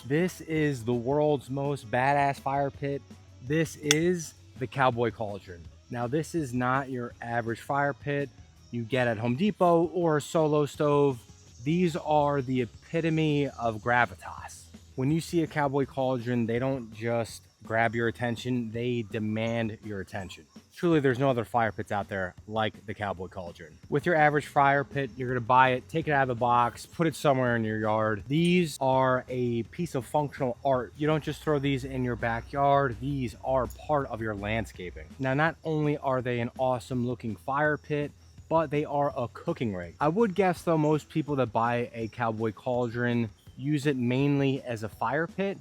This is the world's most badass fire pit. This is the Cowboy Cauldron. Now, this is not your average fire pit you get at Home Depot or a solo stove. These are the epitome of gravitas. When you see a Cowboy Cauldron, they don't just grab your attention, they demand your attention. Truly, there's no other fire pits out there like the Cowboy Cauldron. With your average fire pit, you're gonna buy it, take it out of the box, put it somewhere in your yard. These are a piece of functional art. You don't just throw these in your backyard, these are part of your landscaping. Now, not only are they an awesome looking fire pit, but they are a cooking rig. I would guess though, most people that buy a Cowboy Cauldron use it mainly as a fire pit.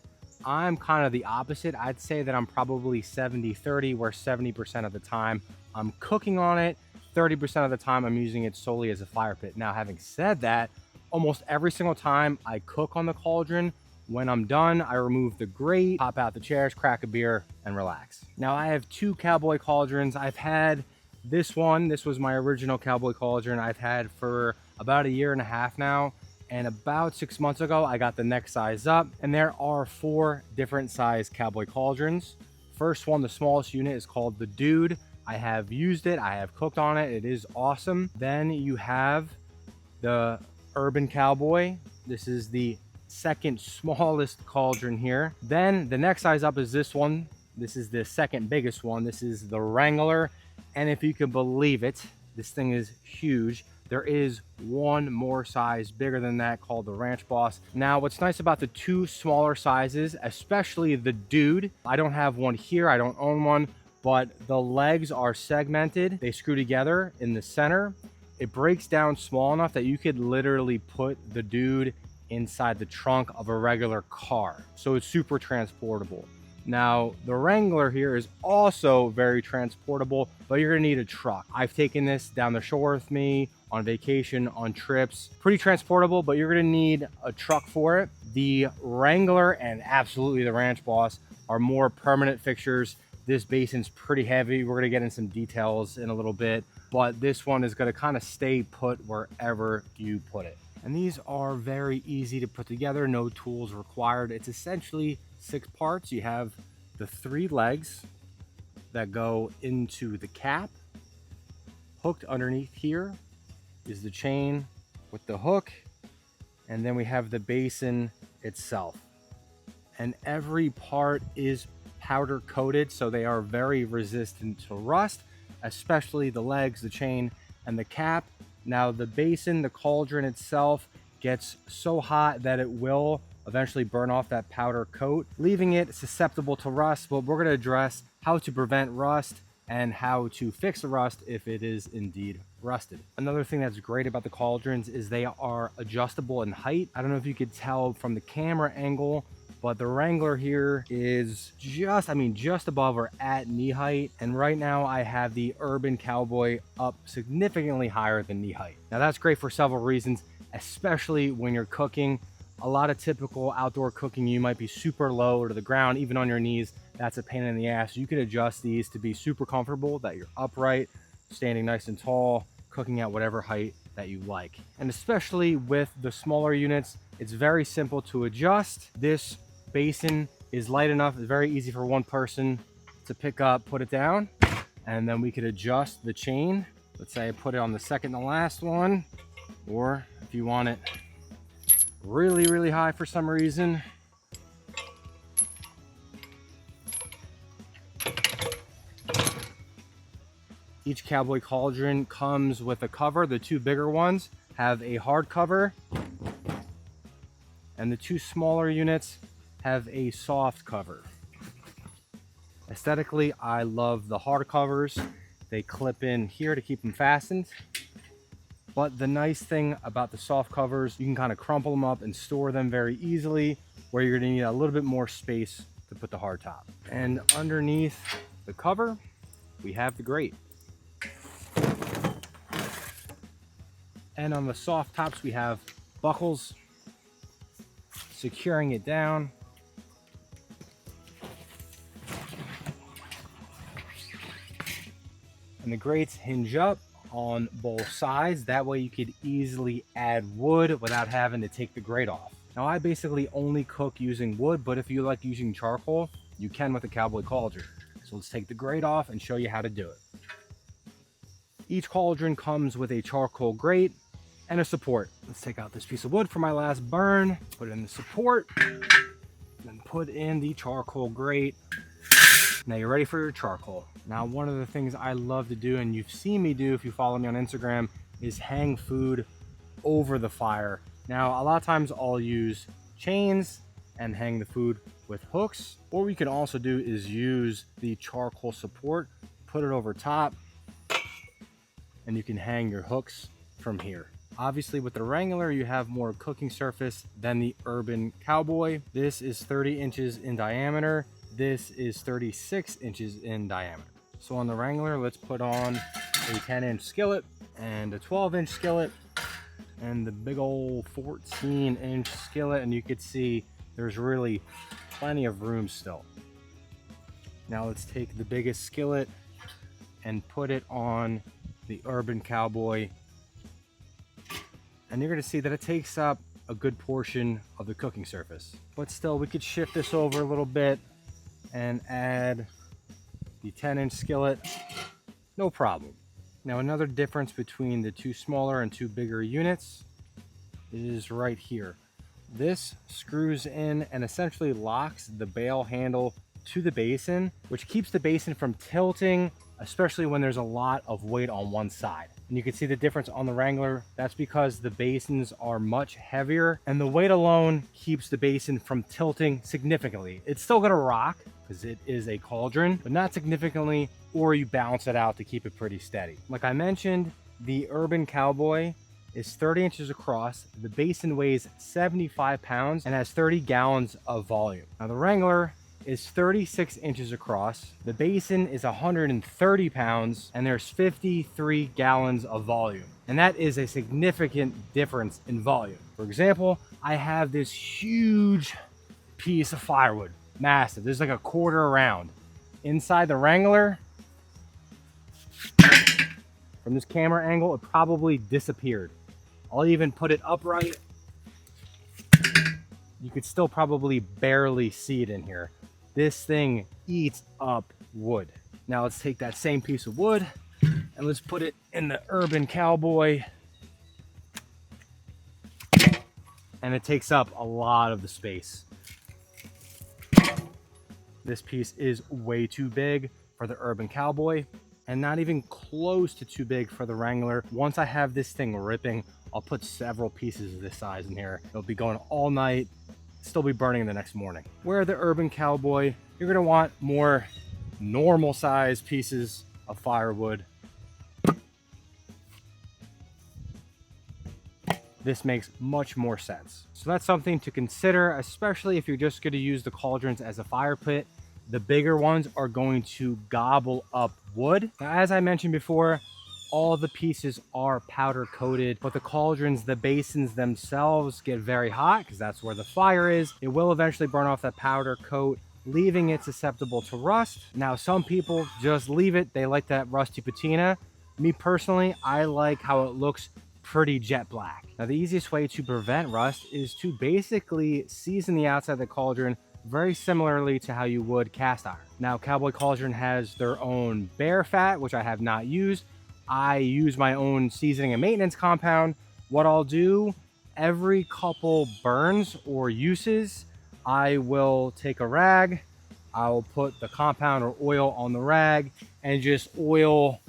I'm kind of the opposite. I'd say that I'm probably 70-30, where 70% of the time I'm cooking on it, 30% of the time I'm using it solely as a fire pit. Now, having said that, almost every single time I cook on the Cauldron, when I'm done, I remove the grate, pop out the chairs, crack a beer, and relax. Now, I have two Cowboy Cauldrons. I've had this one. This was my original Cowboy Cauldron I've had for about 1.5 years now. And about 6 months ago, I got the next size up, and there are 4 different size Cowboy Cauldrons. First one, the smallest unit, is called the Dude. I have used it, I have cooked on it, it is awesome. Then you have the Urban Cowboy. This is the second smallest cauldron here. Then the next size up is this one. This is the second biggest one. This is the Wrangler. And if you can believe it, this thing is huge. There is one more size bigger than that called the Ranch Boss. Now, what's nice about the 2 smaller sizes, especially the Dude, I don't have one here, I don't own one, but the legs are segmented. They screw together in the center. It breaks down small enough that you could literally put the Dude inside the trunk of a regular car. So it's super transportable. Now, the Wrangler here is also very transportable, but you're gonna need a truck. I've taken this down the shore with me, on vacation, on trips. Pretty transportable, but you're gonna need a truck for it. The Wrangler and absolutely the Ranch Boss are more permanent fixtures. This basin's pretty heavy. We're gonna get in some details in a little bit, but this one is gonna kind of stay put wherever you put it. And these are very easy to put together, no tools required. It's essentially 6 parts. You have the 3 legs that go into the cap. Hooked underneath here is the chain with the hook, and then we have the basin itself. And every part is powder coated, so they are very resistant to rust, especially the legs, the chain, and the cap. Now, the basin, the cauldron itself, gets so hot that it will eventually burn off that powder coat, leaving it susceptible to rust. But we're going to address how to prevent rust and how to fix the rust if it is indeed rusted. Another thing that's great about the cauldrons is they are adjustable in height. I don't know if you could tell from the camera angle, but the Wrangler here is just above or at knee height. And right now I have the Urban Cowboy up significantly higher than knee height. Now, that's great for several reasons, especially when you're cooking. A lot of typical outdoor cooking, you might be super low to the ground, even on your knees. That's a pain in the ass. You can adjust these to be super comfortable, that you're upright, standing nice and tall, cooking at whatever height that you like. And especially with the smaller units, it's very simple to adjust. This basin is light enough, it's very easy for one person to pick up, put it down, and then we could adjust the chain. Let's say I put it on the second to last one, or if you want it really, really high for some reason, each Cowboy Cauldron comes with a cover. The 2 bigger ones have a hard cover, and the 2 smaller units have a soft cover. Aesthetically, I love the hard covers. They clip in here to keep them fastened. But the nice thing about the soft covers, you can kind of crumple them up and store them very easily, where you're gonna need a little bit more space to put the hard top. And underneath the cover, we have the grate. And on the soft tops, we have buckles securing it down. And the grates hinge up on both sides. That way you could easily add wood without having to take the grate off. Now I basically only cook using wood, but if you like using charcoal, you can with the Cowboy Cauldron. So let's take the grate off and show you how to do it. Each cauldron comes with a charcoal grate and a support. Let's take out this piece of wood for my last burn, put in the support, then put in the charcoal grate. Now you're ready for your charcoal. Now one of the things I love to do, and you've seen me do if you follow me on Instagram, is hang food over the fire. Now a lot of times I'll use chains and hang the food with hooks, or what we can also do is use the charcoal support, put it over top, and you can hang your hooks from here. Obviously with the Wrangler, you have more cooking surface than the Urban Cowboy. This is 30 inches in diameter. This is 36 inches in diameter. So on the Wrangler, let's put on a 10-inch skillet and a 12-inch skillet and the big old 14-inch skillet. And you could see there's really plenty of room still. Now let's take the biggest skillet and put it on the Urban Cowboy, and you're going to see that it takes up a good portion of the cooking surface. But still, we could shift this over a little bit and add the 10-inch skillet, no problem. Now another difference between the two smaller and two bigger units is right here. This screws in and essentially locks the bale handle to the basin, which keeps the basin from tilting, especially when there's a lot of weight on one side. And you can see the difference on the Wrangler. That's because the basins are much heavier and the weight alone keeps the basin from tilting significantly. It's still gonna rock because it is a cauldron, but not significantly, or you balance it out to keep it pretty steady. Like I mentioned, the Urban Cowboy is 30 inches across. The basin weighs 75 pounds and has 30 gallons of volume. Now the Wrangler is 36 inches across. The basin is 130 pounds and there's 53 gallons of volume. And that is a significant difference in volume. For example, I have this huge piece of firewood, massive. There's like a quarter around. Inside the Wrangler, from this camera angle, it probably disappeared. I'll even put it upright. You could still probably barely see it in here. This thing eats up wood. Now let's take that same piece of wood and let's put it in the Urban Cowboy. And it takes up a lot of the space. This piece is way too big for the Urban Cowboy and not even close to too big for the Wrangler. Once I have this thing ripping, I'll put several pieces of this size in here. It'll be going all night, still be burning the next morning. Where the Urban Cowboy, you're gonna want more normal size pieces of firewood. This makes much more sense. So that's something to consider, especially if you're just gonna use the cauldrons as a fire pit. The bigger ones are going to gobble up wood. Now, as I mentioned before, all the pieces are powder coated, but the cauldrons, the basins themselves get very hot because that's where the fire is. It will eventually burn off that powder coat, leaving it susceptible to rust. Now, some people just leave it. They like that rusty patina. Me personally, I like how it looks pretty jet black. Now, the easiest way to prevent rust is to basically season the outside of the cauldron very similarly to how you would cast iron. Now, Cowboy Cauldron has their own bear fat, which I have not used. I use my own seasoning and maintenance compound. What I'll do every couple burns or uses, I will take a rag, I'll put the compound or oil on the rag and just oil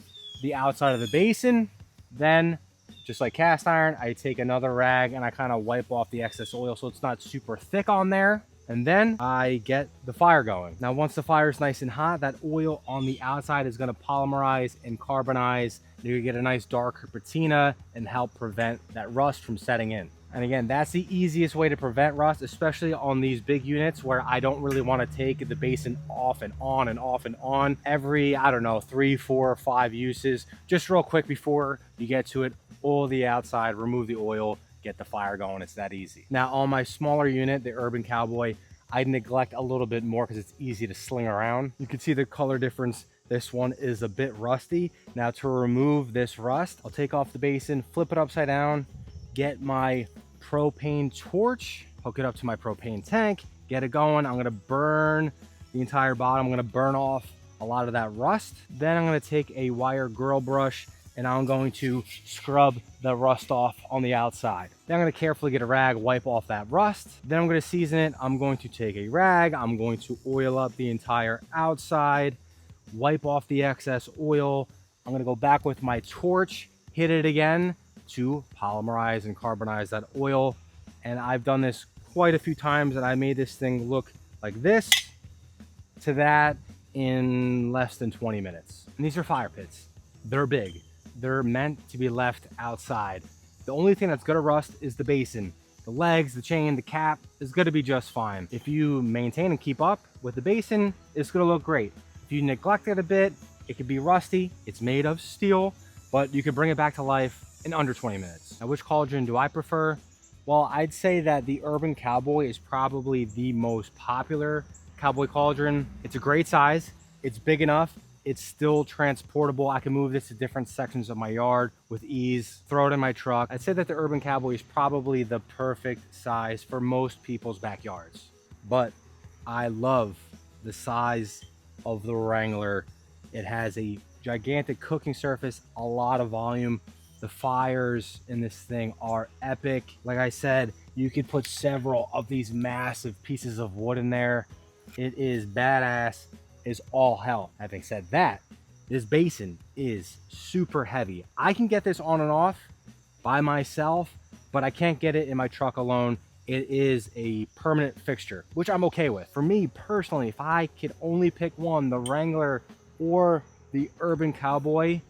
the outside of the basin. Then, just like cast iron, I take another rag and I kind of wipe off the excess oil so it's not super thick on there. And then I get the fire going. Now, once the fire is nice and hot, that oil on the outside is gonna polymerize and carbonize. You get a nice darker patina and help prevent that rust from setting in. And again, that's the easiest way to prevent rust, especially on these big units where I don't really want to take the basin off and on and off and on every, I don't know, 3, 4, 5 uses. Just real quick before you get to it, oil the outside, remove the oil, get the fire going. It's that easy. Now, on my smaller unit, the Urban Cowboy, I neglect a little bit more because it's easy to sling around. You can see the color difference. This one is a bit rusty. Now, to remove this rust, I'll take off the basin, flip it upside down, get my propane torch, hook it up to my propane tank, get it going. I'm gonna burn the entire bottom. I'm gonna burn off a lot of that rust. Then I'm gonna take a wire grill brush and I'm going to scrub the rust off on the outside. Then I'm gonna carefully get a rag, wipe off that rust. Then I'm gonna season it. I'm going to take a rag, I'm going to oil up the entire outside, wipe off the excess oil. I'm gonna go back with my torch, hit it again to polymerize and carbonize that oil. And I've done this quite a few times and I made this thing look like this to that in less than 20 minutes. And these are fire pits. They're big. They're meant to be left outside. The only thing that's gonna rust is the basin. The legs, the chain, the cap is gonna be just fine. If you maintain and keep up with the basin, it's gonna look great. If you neglect it a bit, it could be rusty. It's made of steel, but you can bring it back to life in under 20 minutes. Now, which cauldron do I prefer? Well, I'd say that the Urban Cowboy is probably the most popular Cowboy Cauldron. It's a great size. It's big enough. It's still transportable. I can move this to different sections of my yard with ease, throw it in my truck. I'd say that the Urban Cowboy is probably the perfect size for most people's backyards. But I love the size of the Wrangler. It has a gigantic cooking surface, a lot of volume. The fires in this thing are epic. Like I said, you could put several of these massive pieces of wood in there. It is badass. Is all hell. Having said that, this basin is super heavy. I can get this on and off by myself, but I can't get it in my truck alone. It is a permanent fixture, which I'm okay with. For me personally, if I could only pick one, the Wrangler or the Urban Cowboy,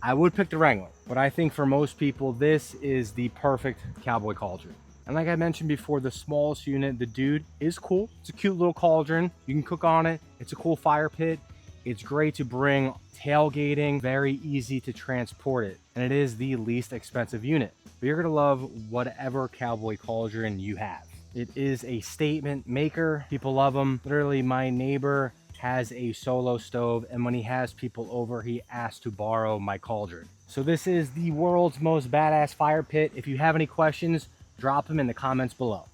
I would pick the Wrangler. But I think for most people, this is the perfect Cowboy Cauldron. And like I mentioned before, the smallest unit, the Dude, is cool. It's a cute little cauldron. You can cook on it. It's a cool fire pit. It's great to bring tailgating, very easy to transport it. And it is the least expensive unit. But you're gonna love whatever Cowboy Cauldron you have. It is a statement maker. People love them. Literally, my neighbor has a solo stove, and when he has people over, he asks to borrow my cauldron. So this is the world's most badass fire pit. If you have any questions, drop them in the comments below.